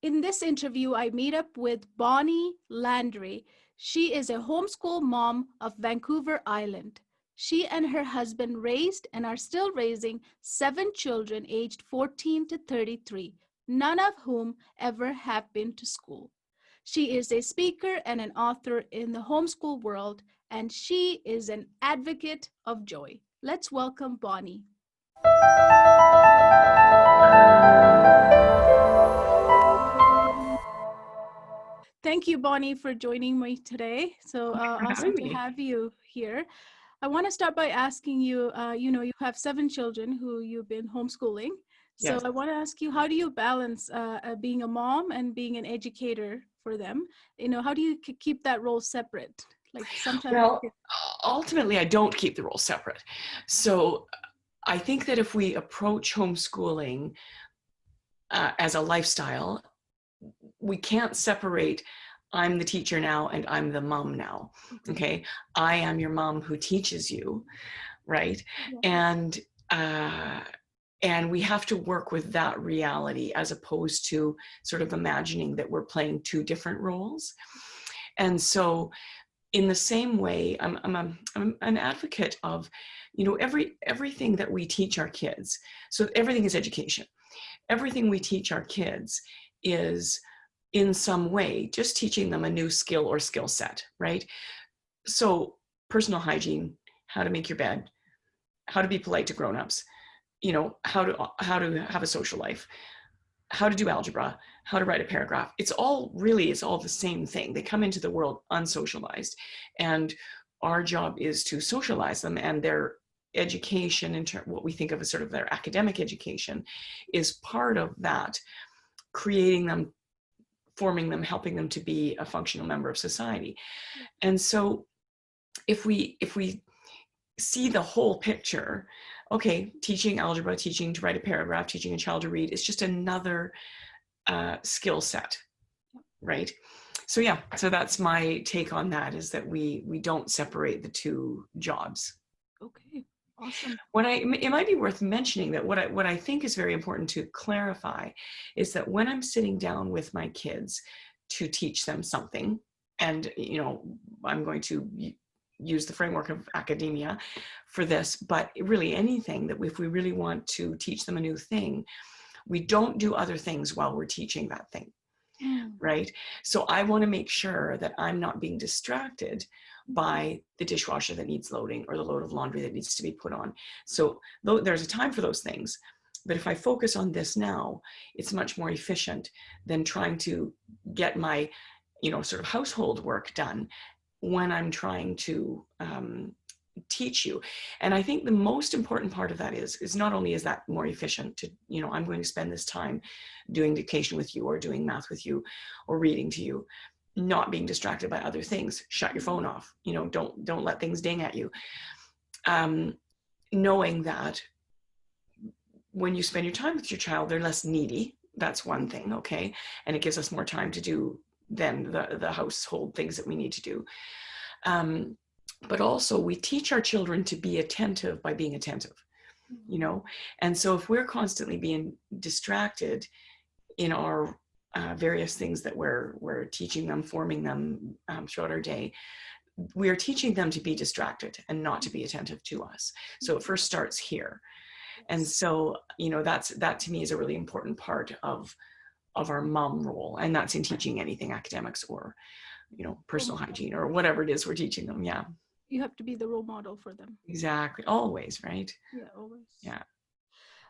In this interview, I meet up with Bonnie Landry. She is a homeschool mom of Vancouver Island. She and her husband raised and are still raising 7 children aged 14 to 33, none of whom ever have been to school. She is a speaker and an author in the homeschool world, and she is an advocate of joy. Let's welcome Bonnie. Thank you, Bonnie, for joining me today. So awesome to have you here. I want to start by asking you, you have 7 children who you've been homeschooling. So Yes. I want to ask you, how do you balance being a mom and being an educator for them? How do you keep that role separate? Like sometimes. Well, ultimately, I don't keep the roles separate. So I think that if we approach homeschooling as a lifestyle, we can't separate I'm the teacher now and I'm the mom now. Okay. I am your mom who teaches you, right? Yeah. And we have to work with that reality as opposed to sort of imagining that we're playing two different roles. And so in the same way, I'm an advocate of, everything that we teach our kids. So everything is education. Everything we teach our kids is in some way just teaching them a new skill or skill set, right? So personal hygiene, how to make your bed, how to be polite to grownups, how to have a social life, how to do algebra, how to write a paragraph. It's all the same thing. They come into the world unsocialized, and our job is to socialize them, and their education, what we think of as sort of their academic education, is part of that, creating them, forming them, helping them to be a functional member of society. And so if we see the whole picture, okay, teaching algebra, teaching to write a paragraph, teaching a child to read is just another skill set, right? So yeah, so that's my take on that, is that we don't separate the two jobs. Okay, awesome. It might be worth mentioning that what I think is very important to clarify is that when I'm sitting down with my kids to teach them something, and I'm going to use the framework of academia for this, but really anything that if we really want to teach them a new thing, we don't do other things while we're teaching that thing. Right? So I want to make sure that I'm not being distracted by the dishwasher that needs loading or the load of laundry that needs to be put on. So there's a time for those things. But if I focus on this now, it's much more efficient than trying to get my, sort of household work done when I'm trying to teach you. And I think the most important part of that is not only is that more efficient to, I'm going to spend this time doing dictation with you or doing math with you or reading to you, not being distracted by other things. Shut your phone off. Don't let things ding at you. Knowing that when you spend your time with your child, they're less needy. That's one thing, okay? And it gives us more time to do then the household things that we need to do. But also we teach our children to be attentive by being attentive, and so if we're constantly being distracted in our various things that we're teaching them, forming them throughout our day, we are teaching them to be distracted and not to be attentive to us. So it first starts here. And so, that to me is a really important part of our mom role, and that's in teaching anything, academics or personal hygiene or whatever it is we're teaching them. Yeah. You have to be the role model for them. Exactly. Always, right? Yeah, always. Yeah.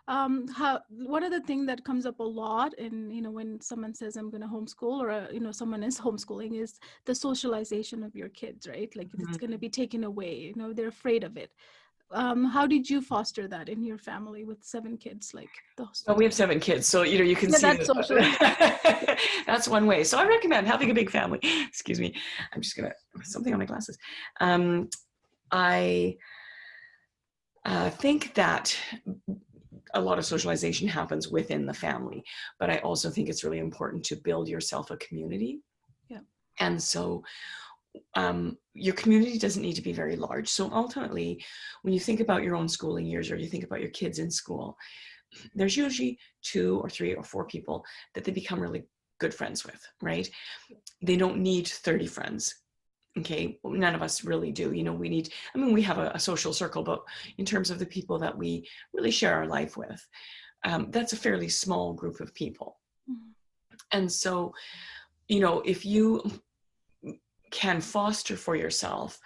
One of the things that comes up a lot, and when someone says I'm going to homeschool, or someone is homeschooling, is the socialization of your kids, right? Like if it's going to be taken away, they're afraid of it. How did you foster that in your family with 7 kids? Well, we have 7 kids, so you can see that's social. that's one way. So I recommend having a big family. Excuse me, I'm just gonna something on my glasses. I think that a lot of socialization happens within the family, but I also think it's really important to build yourself a community. Yeah. And so your community doesn't need to be very large. So ultimately, when you think about your own schooling years, or you think about your kids in school, there's usually 2 or 3 or 4 people that they become really good friends with, right? They don't need 30 friends. Okay, none of us really do. We need, I mean, we have a social circle, but in terms of the people that we really share our life with, that's a fairly small group of people. And so, if you can foster for yourself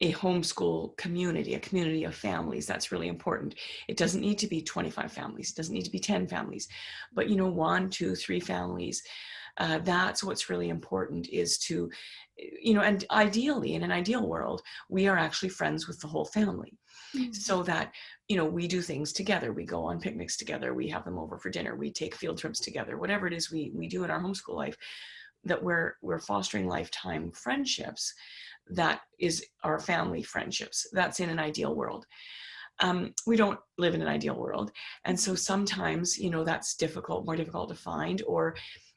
a homeschool community, a community of families, that's really important. It doesn't need to be 25 families. It doesn't need to be 10 families, but 1, 2, 3 families. That's what's really important, is to, and ideally, in an ideal world, we are actually friends with the whole family. So that, we do things together. We go on picnics together. We have them over for dinner. We take field trips together. Whatever it is we do in our homeschool life, that we're fostering lifetime friendships. That is our family friendships. That's in an ideal world. We don't live in an ideal world. And so sometimes, that's more difficult to find. Or,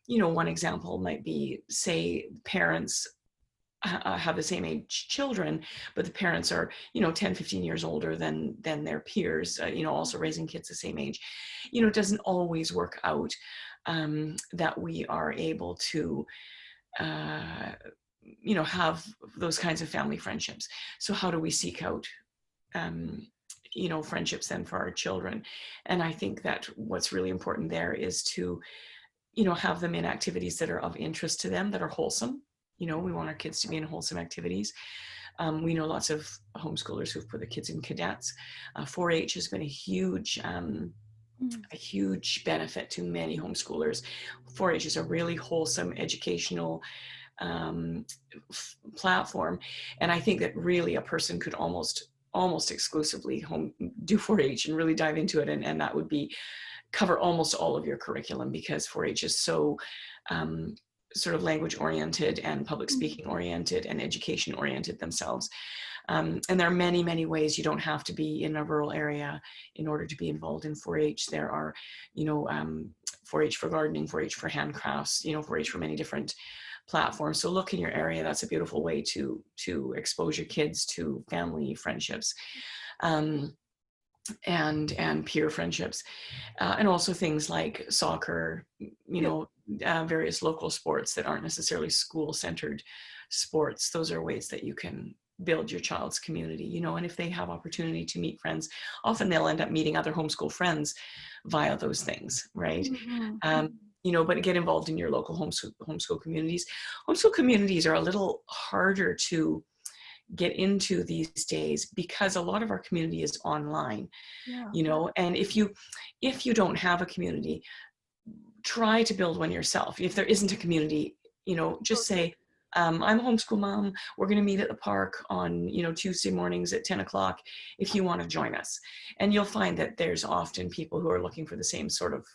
one example might be, say, parents have the same age children, but the parents are 10, 15 years older than their peers, also raising kids the same age. It doesn't always work out that we are able to have those kinds of family friendships. So how do we seek out friendships then for our children? And I think that what's really important there is to have them in activities that are of interest to them, that are wholesome. We want our kids to be in wholesome activities. We know lots of homeschoolers who've put their kids in cadets. 4-H has been a huge benefit to many homeschoolers. 4-H is a really wholesome educational platform, and I think that really a person could almost exclusively do 4-H and really dive into it, and that would be cover almost all of your curriculum, because 4-H is so sort of language oriented and public speaking oriented and education oriented themselves. And there are many, many ways. You don't have to be in a rural area in order to be involved in 4-H. There are, 4-H for gardening, 4-H for handcrafts, 4-H for many different platforms. So look in your area. That's a beautiful way to expose your kids to family friendships. And peer friendships, and also things like soccer, various local sports that aren't necessarily school-centered sports. Those are ways that you can build your child's community, and if they have opportunity to meet friends, often they'll end up meeting other homeschool friends via those things, right? But get involved in your local homeschool communities. Homeschool communities are a little harder to get into these days because a lot of our community is online, and if you don't have a community, try to build one yourself. If there isn't a community, just say, I'm a homeschool mom. We're going to meet at the park on, Tuesday mornings at 10 o'clock if you want to join us. And you'll find that there's often people who are looking for the same sort of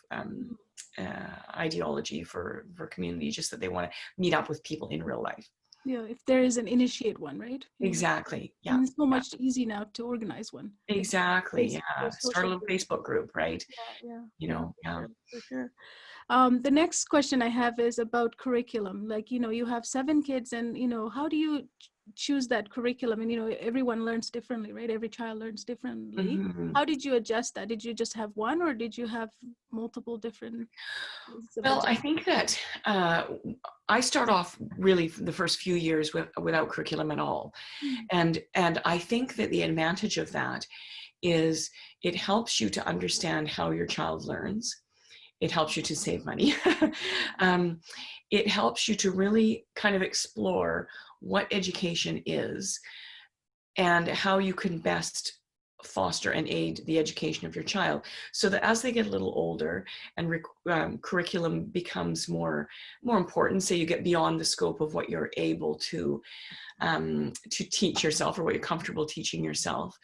ideology for community, just that they want to meet up with people in real life. Yeah, if there is an initiate one, right? Exactly. Yeah. And it's so much easy now to organize one. Exactly. Yeah. Start a little Facebook group, right? Yeah. For sure. The next question I have is about curriculum. Like, you have 7 kids, and, how do you choose that curriculum? And, everyone learns differently, right? Every child learns differently. How did you adjust that? Did you just have one, or did you have multiple different? Well, I think that I start off really the first few years without curriculum at all. And I think that the advantage of that is it helps you to understand how your child learns. It helps you to save money. It helps you to really kind of explore what education is and how you can best foster and aid the education of your child, so that as they get a little older and curriculum becomes more important, say you get beyond the scope of what you're able to teach yourself or what you're comfortable teaching yourself,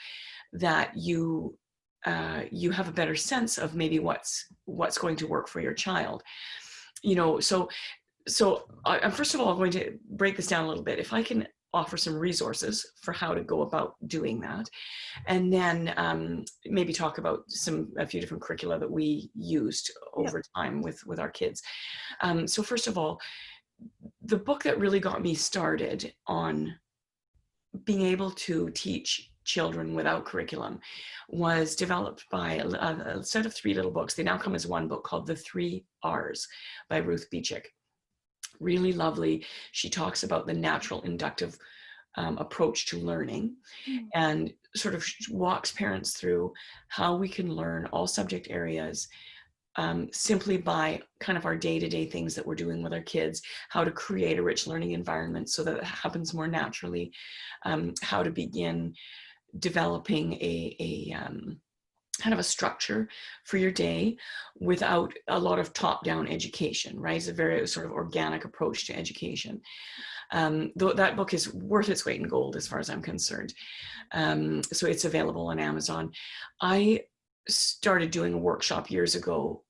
that you have a better sense of maybe what's going to work for your child. So I'm first of all going to break this down a little bit. If I can offer some resources for how to go about doing that, and then maybe talk about a few different curricula that we used over time with our kids. So first of all, the book that really got me started on being able to teach children without curriculum was developed by a set of 3 little books. They now come as one book, called The 3 R's by Ruth Beechick. really lovely. She talks about the natural inductive approach to learning, and sort of walks parents through how we can learn all subject areas simply by kind of our day-to-day things that we're doing with our kids, how to create a rich learning environment so that it happens more naturally, how to begin developing a kind of a structure for your day without a lot of top-down education, right? It's a very sort of organic approach to education. Though that book is worth its weight in gold as far as I'm concerned. So it's available on Amazon. I started doing a workshop years ago,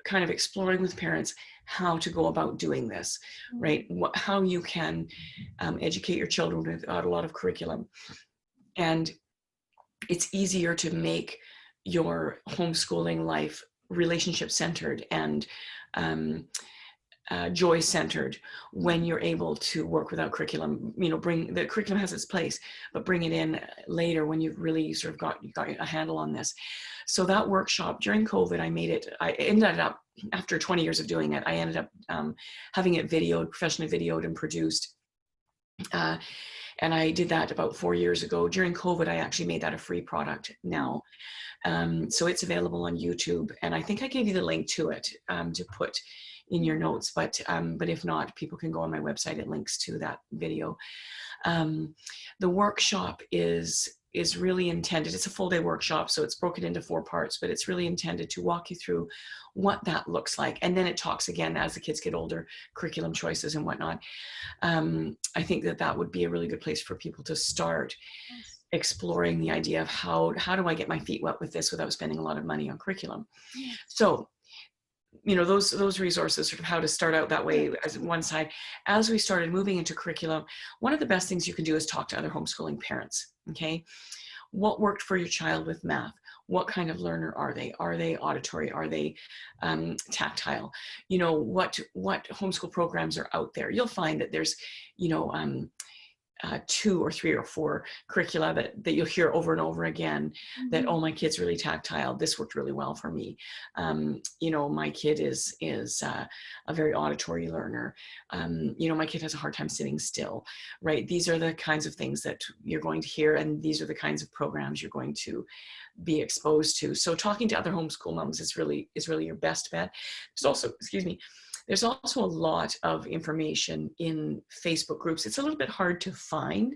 kind of exploring with parents how to go about doing this, right? How you can educate your children without a lot of curriculum. And it's easier to make your homeschooling life relationship centered and joy centered when you're able to work without curriculum. Bring the curriculum has its place, but bring it in later when you've really sort of got a handle on this. So that workshop during COVID, I ended up, after 20 years of doing it, I ended up having it videoed, professionally videoed and produced. And I did that about 4 years ago. During COVID, I actually made that a free product now. So it's available on YouTube. And I think I gave you the link to it to put in your notes, but if not, people can go on my website. It links to that video. The workshop is really intended, it's a full day workshop, so it's broken into 4 parts, but it's really intended to walk you through what that looks like. And then it talks again, as the kids get older, curriculum choices and whatnot. I think that would be a really good place for people to start exploring the idea of how do I get my feet wet with this without spending a lot of money on curriculum. So those resources, sort of how to start out that way as one side. As we started moving into curriculum, one of the best things you can do is talk to other homeschooling parents. Okay, what worked for your child with math? What kind of learner are they? Are they auditory? Are they tactile? What homeschool programs are out there? You'll find that there's 2 or 3 or 4 curricula that you'll hear over and over again, that, oh, my kid's really tactile, this worked really well for me. My kid is a very auditory learner. My kid has a hard time sitting still, right? These are the kinds of things that you're going to hear, and these are the kinds of programs you're going to be exposed to. So talking to other homeschool moms is really your best bet. There's also a lot of information in Facebook groups. It's a little bit hard to find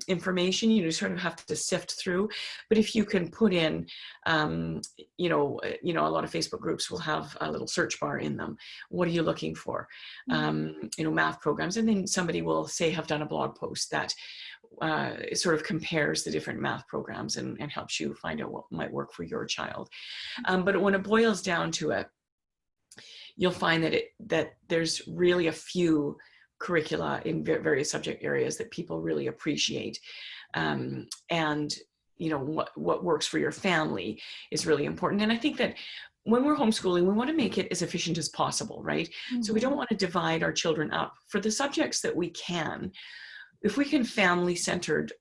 information. You sort of have to sift through. But if you can put in, a lot of Facebook groups will have a little search bar in them. What are you looking for? Math programs. And then somebody will say, have done a blog post that sort of compares the different math programs and helps you find out what might work for your child. But when it boils down to it, you'll find that there's really a few curricula in various subject areas that people really appreciate. And what works for your family is really important. And I think that when we're homeschooling, we want to make it as efficient as possible, right? So we don't want to divide our children up. For the subjects that we can, if we can family-centered,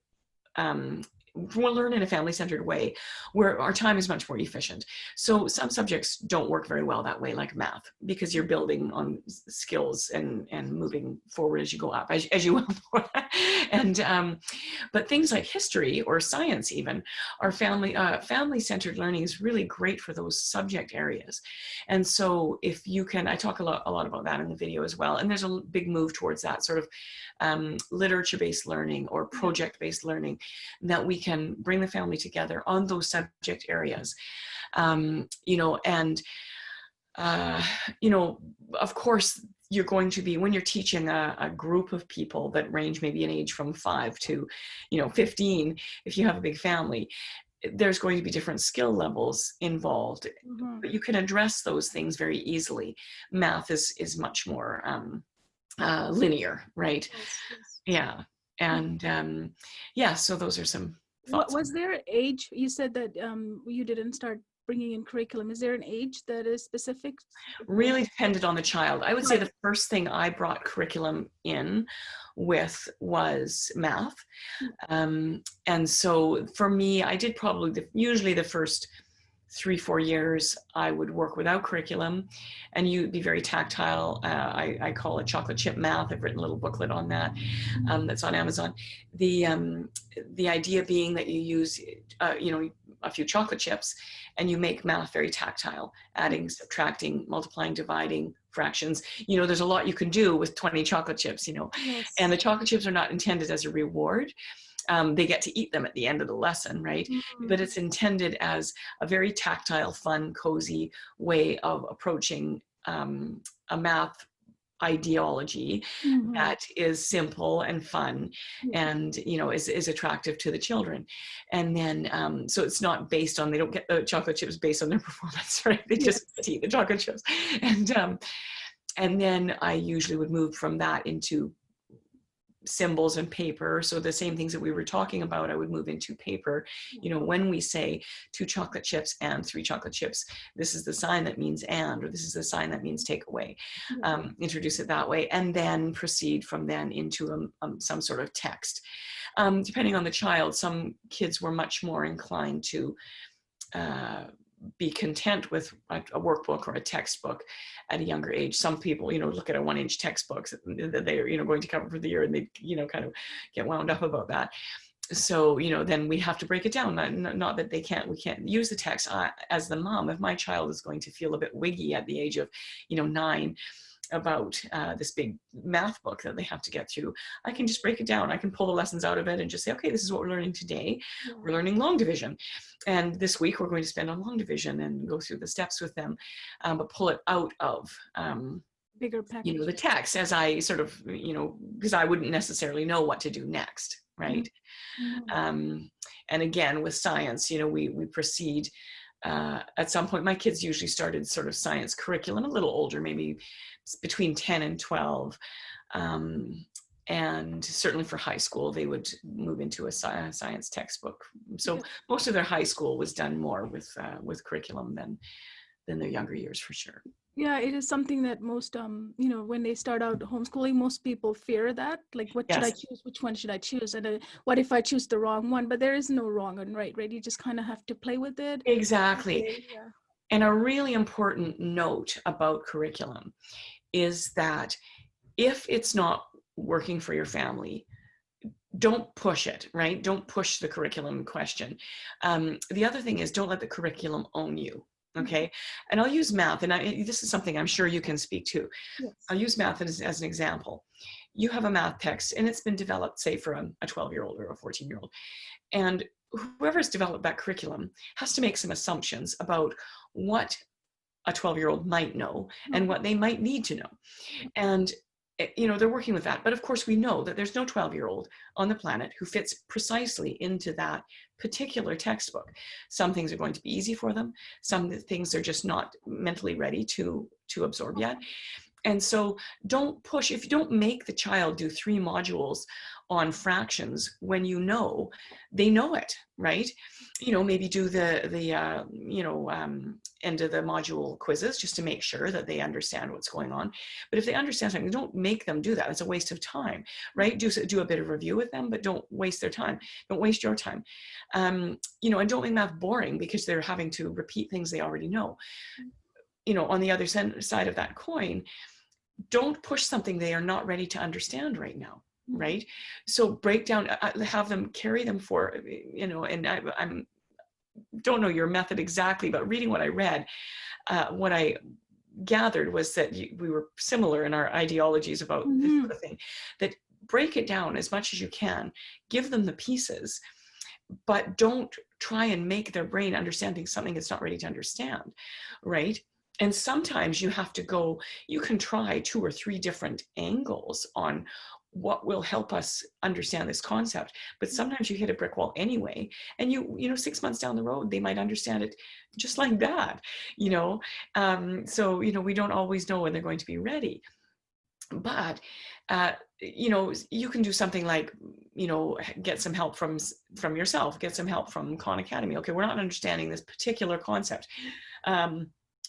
we'll learn in a family-centered way where our time is much more efficient. So some subjects don't work very well that way, like math, because you're building on skills and moving forward as you go up, as you will. And but things like history or science even, our family-centered learning is really great for those subject areas. And so if you can, I talk a lot about that in the video as well. And there's a big move towards that sort of literature-based learning or project-based learning, that we can bring the family together on those subject areas. Of course, you're going to be, when you're teaching a group of people that range maybe in age from 5 to 15, if you have a big family, there's going to be different skill levels involved, but you can address those things very easily. Math is much more linear, right? Yes. Yeah. And so those are some thoughts. Was there an age, you said that you didn't start bringing in curriculum, is there an age that is specific? Really depended on the child. I would say the first thing I brought curriculum in with was math. And so for me, I did probably usually the first 3-4 years, I would work without curriculum, and you'd be very tactile. I call it chocolate chip math. I've written a little booklet on that. That's on Amazon. The idea being that you use, a few chocolate chips, and you make math very tactile, adding, subtracting, multiplying, dividing, fractions. There's a lot you can do with 20 chocolate chips, Yes. and the chocolate chips are not intended as a reward. They get to eat them at the end of the lesson, right? But it's intended as a very tactile, fun, cozy way of approaching a math ideology that is simple and fun, and is attractive to the children. And then so it's not based on, they don't get the chocolate chips based on their performance, right? They just eat the chocolate chips. And then I usually would move from that into symbols and paper. So the same things that we were talking about, I would move into paper. When we say 2 chocolate chips and 3 chocolate chips, this is the sign that means and, or this is the sign that means take away. Introduce it that way, and then proceed from then into some sort of text. Depending on the child, some kids were much more inclined to be content with a workbook or a textbook at a younger age. Some people, look at a 1-inch textbook that they're, going to cover for the year, and they, kind of get wound up about that. So, then we have to break it down. Not that we can't use the text. As the mom, if my child is going to feel a bit wiggy at the age of, 9, about this big math book that they have to get through, I can just break it down. I can pull the lessons out of it and just say, okay, this is what we're learning today. We're learning long division. And this week we're going to spend on long division and go through the steps with them, but pull it out of bigger package. the text, as I sort of, because I wouldn't necessarily know what to do next, right? And again, with science, we proceed. At some point, my kids usually started sort of science curriculum a little older, maybe between 10 and 12. And certainly for high school, they would move into a science textbook. So most of their high school was done more with curriculum than their younger years, for sure. Yeah, it is something that most, when they start out homeschooling, most people fear that, like, what should I choose? Which one should I choose? And what if I choose the wrong one? But there is no wrong and right? You just kind of have to play with it. Exactly. Yeah. And a really important note about curriculum is that if it's not working for your family, don't push it, right? Don't push the curriculum in question. The other thing is, don't let the curriculum own you. Okay. And I'll use math, and this is something I'm sure you can speak to. Yes. I'll use math as an example. You have a math text, and it's been developed, say, for a 12-year-old or a 14-year-old. And whoever's developed that curriculum has to make some assumptions about what a 12-year-old might know and what they might need to know. And they're working with that. But of course, we know that there's no 12-year-old on the planet who fits precisely into that particular textbook. Some things are going to be easy for them. Some things they're just not mentally ready to absorb yet. And so don't push. If you don't make the child do 3 modules on fractions when they know it, right? Maybe do the end of the module quizzes just to make sure that they understand what's going on. But if they understand something, don't make them do that. It's a waste of time, right? Do a bit of review with them, but don't waste their time. Don't waste your time. And don't make math boring because they're having to repeat things they already know. On the other side of that coin, don't push something they are not ready to understand right now. Right. So break down, have them carry them for, and I'm don't know your method exactly, but reading what I read, what I gathered was that we were similar in our ideologies about this sort of thing, that break it down as much as you can, give them the pieces, but don't try and make their brain understanding something it's not ready to understand. Right. And sometimes you have to you can try 2 or 3 different angles on what will help us understand this concept. But sometimes you hit a brick wall anyway. And 6 months down the road, they might understand it just like that, So, we don't always know when they're going to be ready. But, you can do something like, get some help from yourself, get some help from Khan Academy. Okay, we're not understanding this particular concept.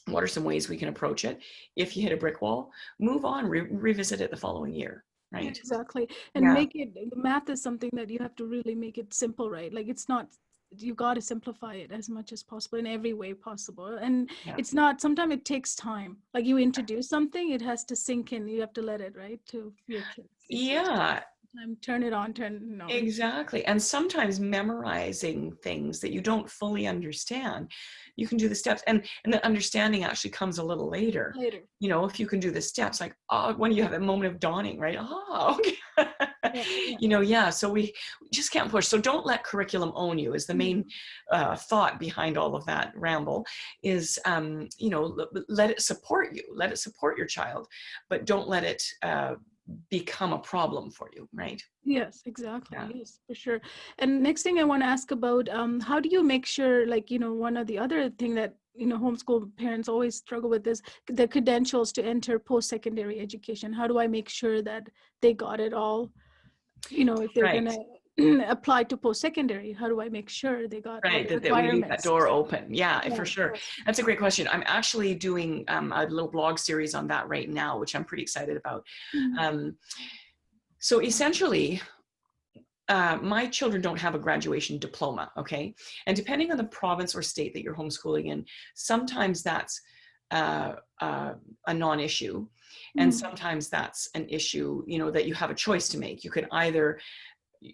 What are some ways we can approach it? If you hit a brick wall, move on, revisit it the following year, right? Exactly. And make it, the math is something that you have to really make it simple, right? Like, it's not you got to simplify it as much as possible in every way possible. And Yeah. it's not, sometimes it takes time. Like you introduce something, it has to sink in. You have to let it, right, to your kids. It takes Yeah, time. Turn it on, exactly. And sometimes memorizing things that you don't fully understand, you can do the steps, and the understanding actually comes a little later. later. You know, if you can do the steps, like, oh, when you have a moment of dawning, right? Oh, okay. Yeah, yeah. You know, yeah. So we just can't push. So don't let curriculum own you is the main thought behind all of that ramble. Is you know, let it support you, let it support your child, but don't let it become a problem for you, right? Yes, exactly. Yeah. Yes, for sure. And next thing I want to ask about, how do you make sure, like, one of the other thing that, homeschool parents always struggle with is the credentials to enter post-secondary education. How do I make sure that they got it all? If they're Right. gonna apply to post-secondary, how do I make sure they got all Right, the that we leave that requirements? door open. Yeah, Yeah, for sure. That's a great question. I'm actually doing a little blog series on that right now, which I'm pretty excited about. Mhm. Um, so essentially, my children don't have a graduation diploma, okay? And depending on the province or state that you're homeschooling in, sometimes that's uh, uh, a non-issue. And Mhm. sometimes that's an issue, you know, that you have a choice to make. You could either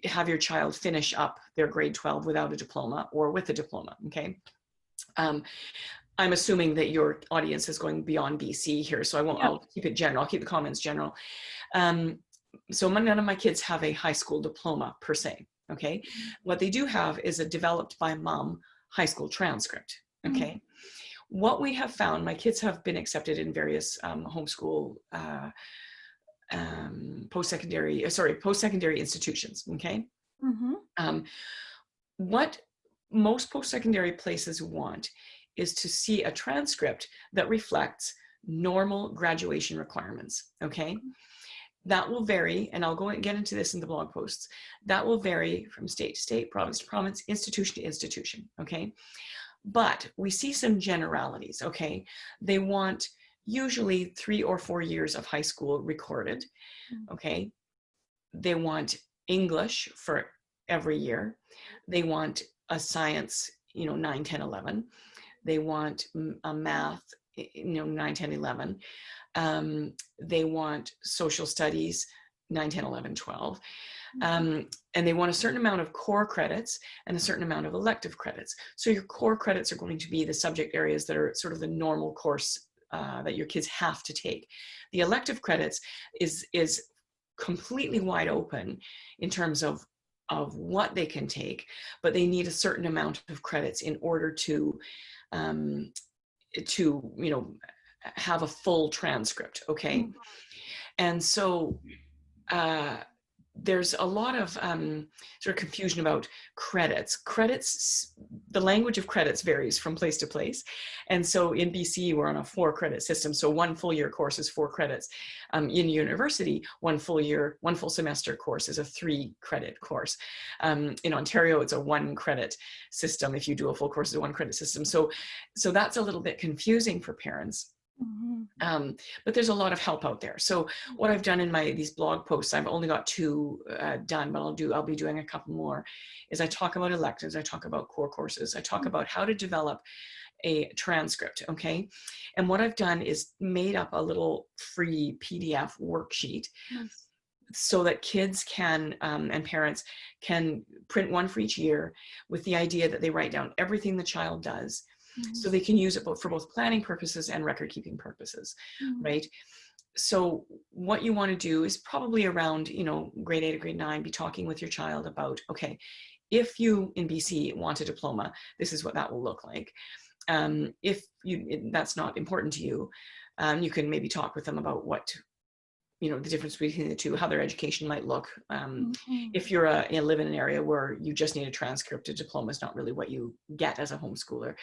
have your child finish up their grade 12 without a diploma or with a diploma, okay? Um, I'm assuming that your audience is going beyond BC here, so I won't, Yeah. I'll keep it general. I'll keep the comments general. Um, so none of my kids have a high school diploma per se, okay? What they do have is a developed by mom high school transcript, Mhm. okay? What we have found, my kids have been accepted in various homeschool post-secondary institutions, okay? Mhm. Um, what most post-secondary places want is to see a transcript that reflects normal graduation requirements, okay? That will vary, and I'll go and get into this in the blog posts. That will vary from state to state, province to province, institution to institution, okay? But we see some generalities, okay? They want usually 3 or 4 years of high school recorded, okay? They want English for every year. They want a science, 9, 10, 11. They want a math, 9, 10, 11. They want social studies, 9, 10, 11, 12. And they want a certain amount of core credits and a certain amount of elective credits. So your core credits are going to be the subject areas that are sort of the normal course that your kids have to take. The elective credits is completely wide open in terms of what they can take, but they need a certain amount of credits in order to um, have a full transcript, okay? And so there's a lot of sort of confusion about credits. Credits, the language of credits varies from place to place. And so in BC, we're on a 4-credit system. So one full year course is 4 credits. In university, one full semester course is a 3-credit course. In Ontario, it's a 1-credit system. If you do a full course, it's a 1-credit system. So that's a little bit confusing for parents. But there's a lot of help out there. So what I've done in these blog posts, I've only got 2 done, but I'll be doing a couple more, is I talk about electives, I talk about core courses, I talk about how to develop a transcript, okay? And what I've done is made up a little free PDF worksheet so that kids can, and parents can print one for each year with the idea that they write down everything the child does, so they can use it for both planning purposes and record keeping purposes, right? So what you want to do is probably around, grade 8 or grade 9, be talking with your child about, okay, if you in BC want a diploma, this is what that will look like. If that's not important to you, you can maybe talk with them about what, the difference between the two, how their education might look. If you live in an area where you just need a transcript, a diploma is not really what you get as a homeschooler.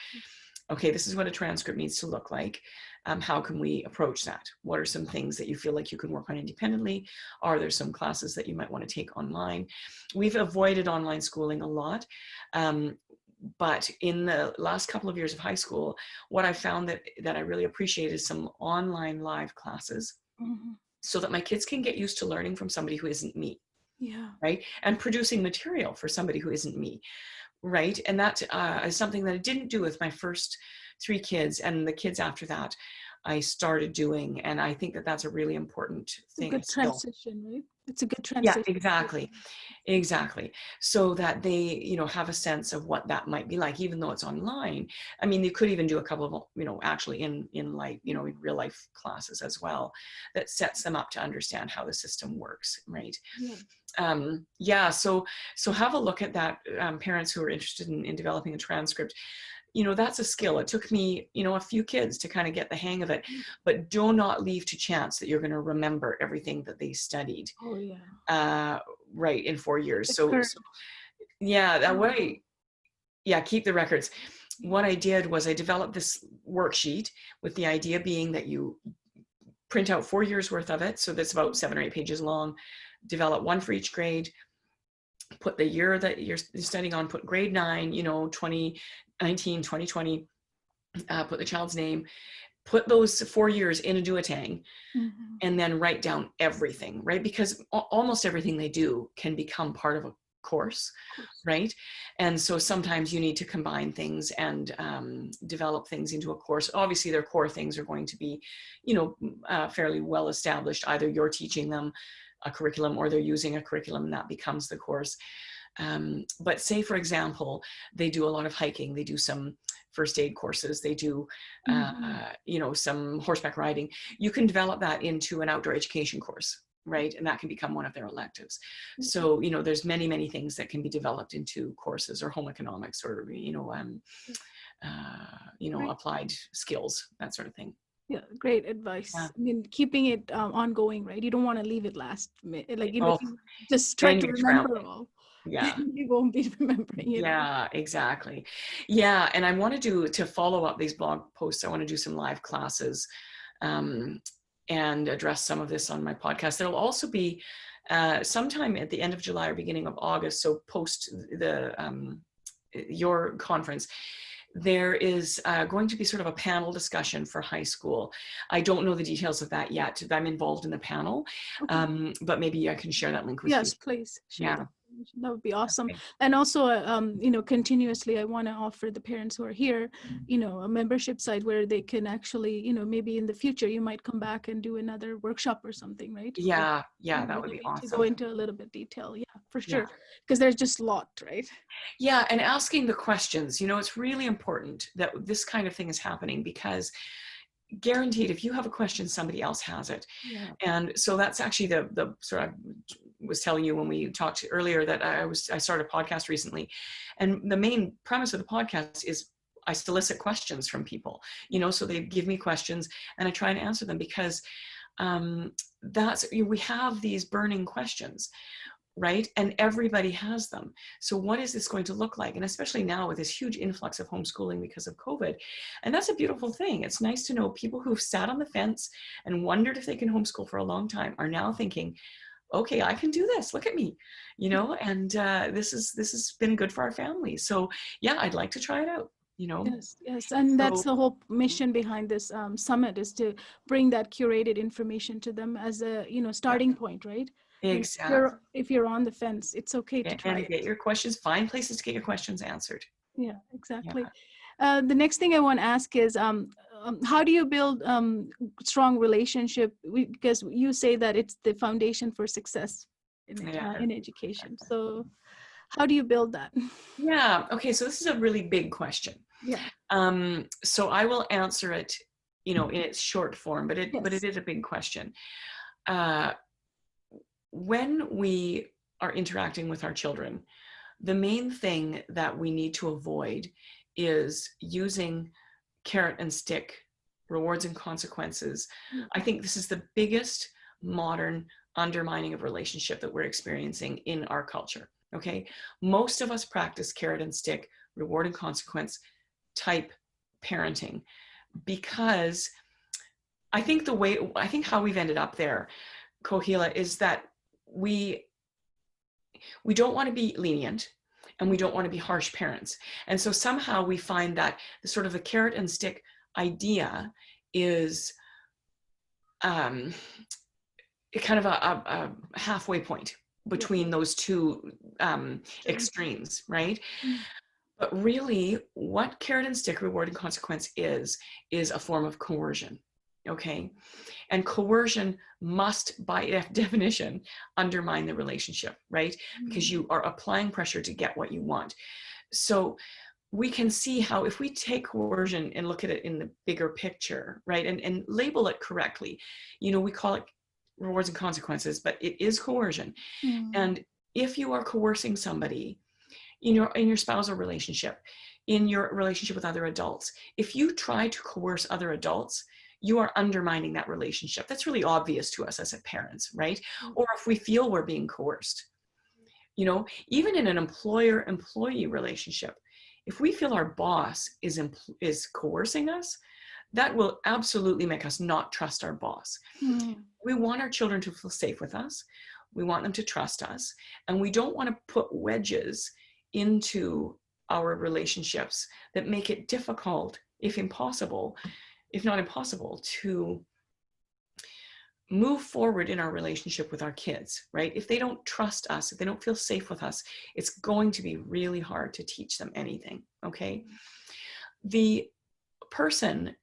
Okay, this is what a transcript needs to look like. How can we approach that? What are some things that you feel like you can work on independently? Are there some classes that you might want to take online? We've avoided online schooling a lot. But in the last couple of years of high school, what I found that I really appreciate is some online live classes, so that my kids can get used to learning from somebody who isn't me. Yeah. right? And producing material for somebody who isn't me, right? And that is something that I didn't do with my first 3 kids, and the kids after that I started doing. And I think that that's a really important It's a thing, a good skill. transition, right? It's a good Yeah, transition. exactly. Exactly. So that they, have a sense of what that might be like, even though it's online. I mean, you could even do a couple of, actually in like, in real life classes as well, that sets them up to understand how the system works, right? Yeah. Yeah, so have a look at that. Parents who are interested in developing a transcript, that's a skill. It took me, a few kids to kind of get the hang of it, but do not leave to chance that you're going to remember everything that they studied, Oh yeah. right, in 4 years. The So curve. yeah, that Yeah. way, yeah, keep the records. What I did was I developed this worksheet with the idea being that you print out 4 years worth of it. So that's about 7 or 8 pages long. Develop one for each grade. Put the year that you're studying on, put grade 9, 2019, 2020, put the child's name, put those 4 years in a duotang, Mhm. and then write down everything, right? Because almost everything they do can become part of a course, Of course. right? And so sometimes you need to combine things and develop things into a course. Obviously, their core things are going to be, fairly well established. Either you're teaching them a curriculum or they're using a curriculum and that becomes the course. But say, for example, they do a lot of hiking, they do some first aid courses, they do, Mhm. some horseback riding. You can develop that into an outdoor education course, right? And that can become one of their electives. So, there's many, many things that can be developed into courses, or home economics, or, Great. applied skills, that sort of thing. Yeah, great Yeah. advice. I mean, keeping it ongoing, right? You don't want to leave it last minute. Like, if Oh, you just try then to you get remember scrambling. all, Yeah. you won't be remembering it all. Yeah, exactly. Yeah, and I want to follow up these blog posts. I want to do some live classes, um, and address some of this on my podcast. There'll also be sometime at the end of July or beginning of August, so post your conference, there is going to be sort of a panel discussion for high school. I don't know the details of that yet. I'm involved in the panel, Okay. but maybe I can share that link with you. Yes, please share Yeah. that information. That would be awesome. Okay. And also, continuously, I want to offer the parents who are here, a membership site where they can actually, maybe in the future, you might come back and do another workshop or something, right? Yeah, yeah, that Where would they be need to go awesome. into a little bit detail. Yeah, for Yeah. sure. Because there's just a lot, right? Yeah, and asking the questions, it's really important that this kind of thing is happening, because guaranteed, if you have a question, somebody else has it. Yeah. And so that's actually the sort of, was telling you when we talked earlier that I started a podcast recently, and the main premise of the podcast is I solicit questions from people, so they give me questions and I try and answer them, because we have these burning questions, right? And everybody has them. So what is this going to look like? And especially now with this huge influx of homeschooling because of COVID. And that's a beautiful thing. It's nice to know people who've sat on the fence and wondered if they can homeschool for a long time are now thinking, okay, I can do this. Look at me, and this has been good for our family. So yeah, I'd like to try it out, Yes, yes, and that's So the whole mission behind this summit, is to bring that curated information to them as a yeah, starting point, right? If exactly. you're on the fence, it's okay to try And get it. your questions, find places to get your questions answered. Yeah, Yeah. exactly. The next thing I want to ask is, how do you build strong relationship? Because you say that it's the foundation for success Yeah. in education. So, how do you build that? Yeah. Okay. So this is a really big question. Yeah. So I will answer it, in its short form, but it Yes. is a big question. Uh, when we are interacting with our children, the main thing that we need to avoid is using carrot and stick, rewards and consequences. Yeah. I think this is the biggest modern undermining of relationship that we're experiencing in our culture. Okay. Most of us practice carrot and stick, reward and consequence type parenting, because I think how we've ended up there, Kohila, is that we don't want to be lenient and we don't want to be harsh parents. And so somehow we find that the sort of the carrot and stick idea is kind of a halfway point. between those two extremes, right? But really, what carrot and stick, reward and consequence is a form of coercion, okay? And coercion must, by definition, undermine the relationship, right? Because you are applying pressure to get what you want. So we can see how if we take coercion and look at it in the bigger picture, right, and label it correctly, you know, we call it rewards and consequences, but it is coercion. And if you are coercing somebody in your spousal relationship, in your relationship with other adults, if you try to coerce other adults, you are undermining that relationship. That's really obvious to us as parents, right? Or if we feel we're being coerced, you know, even in an employer-employee relationship, if we feel our boss is coercing us, that will absolutely make us not trust our boss. We want our children to feel safe with us. We want them to trust us. And we don't want to put wedges into our relationships that make it difficult, if not impossible, to move forward in our relationship with our kids, right? If they don't trust us, if they don't feel safe with us, it's going to be really hard to teach them anything, okay? The person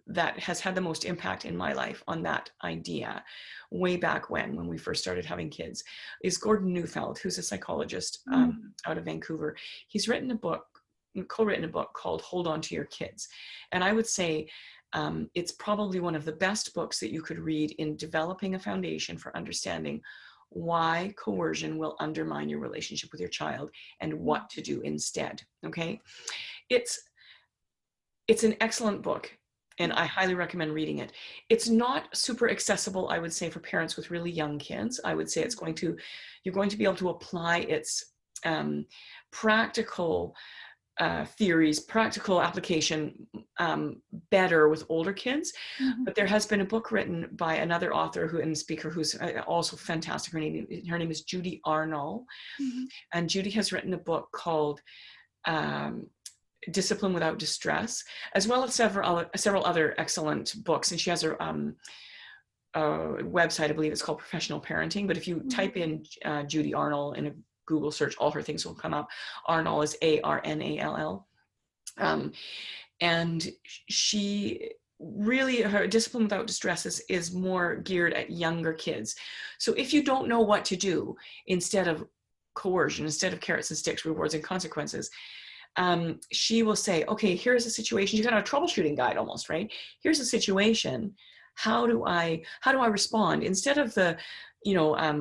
that has had the most impact in my life on that idea way back when we first started having kids is Gordon Neufeld, who's a psychologist out of Vancouver. He's co-written a book called Hold On to Your Kids. And I would say it's probably one of the best books that you could read in developing a foundation for understanding why coercion will undermine your relationship with your child and what to do instead, okay? It's an excellent book, and I highly recommend reading it. It's not super accessible, I would say, for parents with really young kids. I would say you're going to be able to apply its practical theories, practical application better with older kids. But there has been a book written by another author and speaker who's also fantastic. Her name is Judy Arnall. And Judy has written a book called Discipline Without Distress, as well as several other excellent books. And she has her website, I believe it's called Professional Parenting. But if you type in Judy Arnall in a Google search, all her things will come up. Arnall is Arnall. And she really, her Discipline Without Distress is more geared at younger kids. So if you don't know what to do, instead of coercion, instead of carrots and sticks, rewards and consequences, she will say, okay, here's a situation. She's got a troubleshooting guide almost, right? Here's a situation. How do I respond? Instead of the,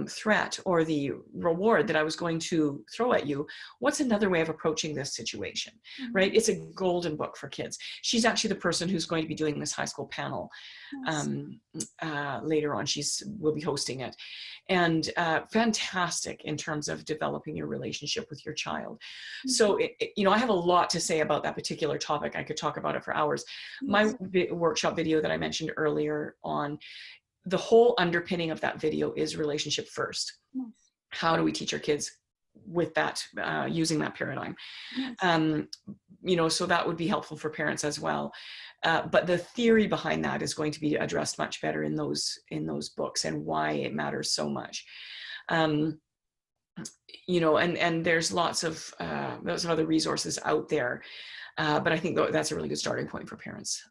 threat or the reward that I was going to throw at you, what's another way of approaching this situation, right? It's a golden book for kids. She's actually the person who's going to be doing this high school panel later on. Will be hosting it. And fantastic in terms of developing your relationship with your child. So, I have a lot to say about that particular topic. I could talk about it for hours. My workshop video that I mentioned earlier on, the whole underpinning of that video is relationship first. How do we teach our kids with that, using that paradigm? So that would be helpful for parents as well. But the theory behind that is going to be addressed much better in those books and why it matters so much. And there's lots of other resources out there. But I think that's a really good starting point for parents.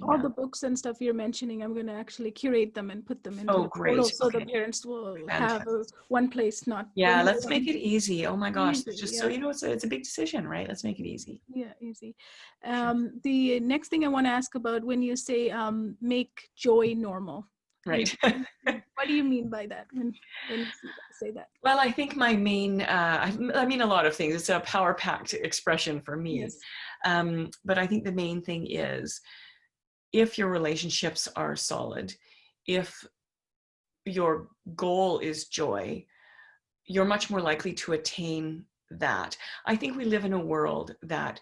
All the books and stuff you're mentioning, I'm going to actually curate them and put them into the portal so the parents will have one place. Let's make it easy. Oh my gosh, it's just so it's a big decision, right? Let's make it easy. Easy. The next thing I want to ask about, when you say make joy normal, right? What do you mean by that when you say that? Well, I think my main, I mean a lot of things. It's a power-packed expression for me. But I think the main thing is, if your relationships are solid, if your goal is joy, you're much more likely to attain that. I think we live in a world that,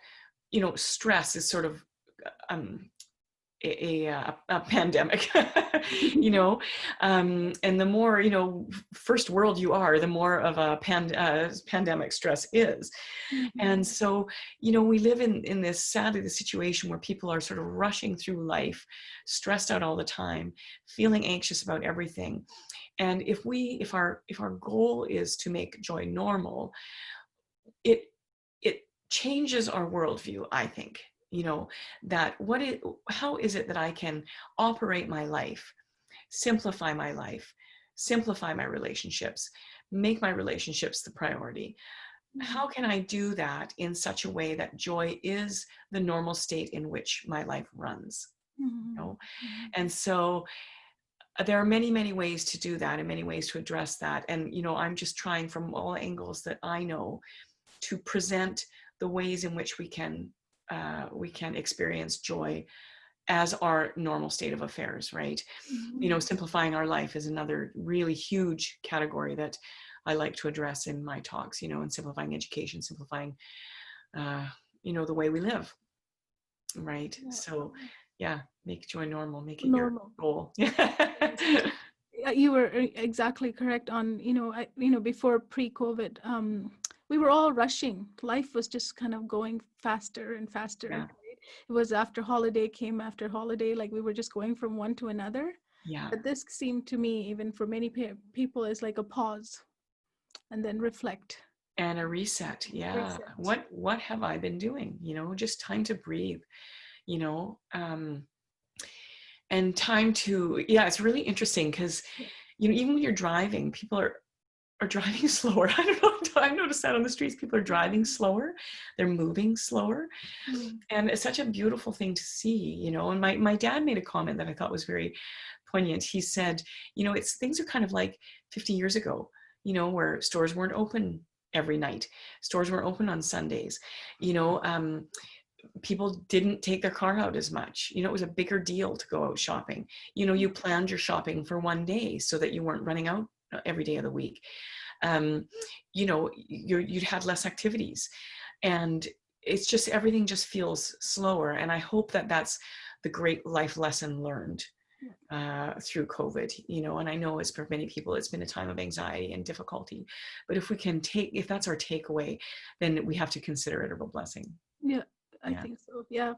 stress is sort of a pandemic, you know, and the more, you know, first world you are, the more of a pandemic stress is. And so, you know, we live in this, sadly, the situation where people are sort of rushing through life, stressed out all the time, feeling anxious about everything. And if our goal is to make joy normal, it changes our worldview, I think. You know, that how is it that I can operate my life, simplify my life, simplify my relationships, make my relationships the priority? How can I do that in such a way that joy is the normal state in which my life runs? You know? And so there are many, many ways to do that and many ways to address that. And, you know, I'm just trying from all angles that I know to present the ways in which we can experience joy as our normal state of affairs, right? You know, simplifying our life is another really huge category that I like to address in my talks, you know, and simplifying education, simplifying, you know, the way we live, right? So yeah, make joy normal, make it your goal. You were exactly correct on, you know, before pre-COVID, we were all rushing. Life was just kind of going faster and faster. Yeah. Right? It was after holiday came after holiday, like we were just going from one to another. Yeah. But this seemed to me, even for many people, is like a pause and then reflect. And a reset. Yeah. Reset. What have I been doing? You know, just time to breathe, you know, and time to, yeah, it's really interesting because, you know, even when you're driving, people are driving slower. I don't know. I've noticed that on the streets, people are driving slower. They're moving slower. And it's such a beautiful thing to see, you know. And my dad made a comment that I thought was very poignant. He said, you know, things are kind of like 50 years ago, you know, where stores weren't open every night. Stores weren't open on Sundays. You know, people didn't take their car out as much. You know, it was a bigger deal to go out shopping. You know, you planned your shopping for one day so that you weren't running out every day of the week. You know, you'd had less activities, and it's just, everything just feels slower. And I hope that that's the great life lesson learned through COVID, you know. And I know, as for many people, it's been a time of anxiety and difficulty, but if that's our takeaway, then we have to consider it a real blessing. Yeah, I think so. Yeah,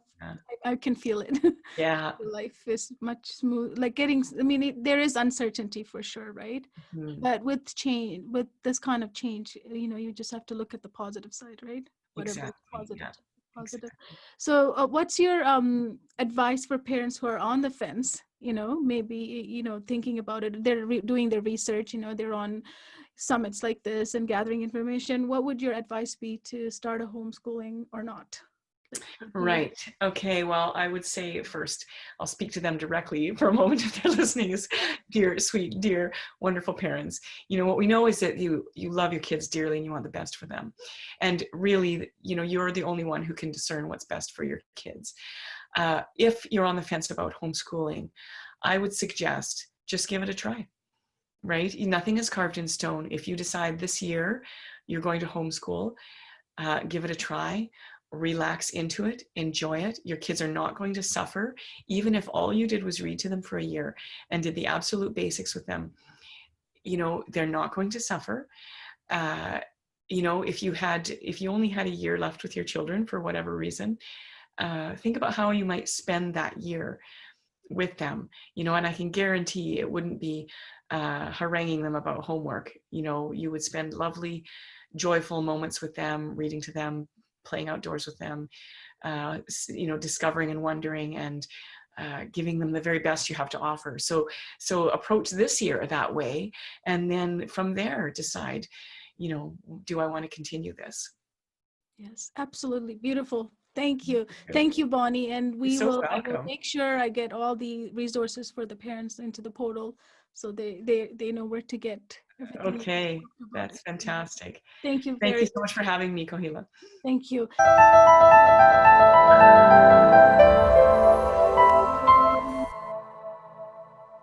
I can feel it. Yeah. Life is much smooth, like there is uncertainty for sure, right? But with change, with this kind of change, you know, you just have to look at the positive side, right? Whatever is positive. Positive. Exactly. So what's your advice for parents who are on the fence, you know, maybe, you know, thinking about it, they're doing their research, you know, they're on summits like this and gathering information. What would your advice be to start a homeschooling or not? Right. Okay. Well, I would say first, I'll speak to them directly for a moment if they're listening. Is dear, sweet, dear, wonderful parents. You know, what we know is that you love your kids dearly and you want the best for them. And really, you know, you're the only one who can discern what's best for your kids. If you're on the fence about homeschooling, I would suggest just give it a try. Right? Nothing is carved in stone. If you decide this year you're going to homeschool, give it a try. Relax into it, enjoy it. Your kids are not going to suffer. Even if all you did was read to them for a year and did the absolute basics with them, you know, they're not going to suffer. You know, if you only had a year left with your children for whatever reason, think about how you might spend that year with them, you know. And I can guarantee it wouldn't be haranguing them about homework. You know, you would spend lovely, joyful moments with them, reading to them, playing outdoors with them, you know, discovering and wondering, and giving them the very best you have to offer. So approach this year that way, and then from there decide, you know, do I want to continue this? Yes, absolutely. Beautiful. Thank you. Thank you, Bonnie. And I will make sure I get all the resources for the parents into the portal so they know where to get everything. Okay, that's fantastic. Thank you. Thank you so much for having me, Kohila. Thank you.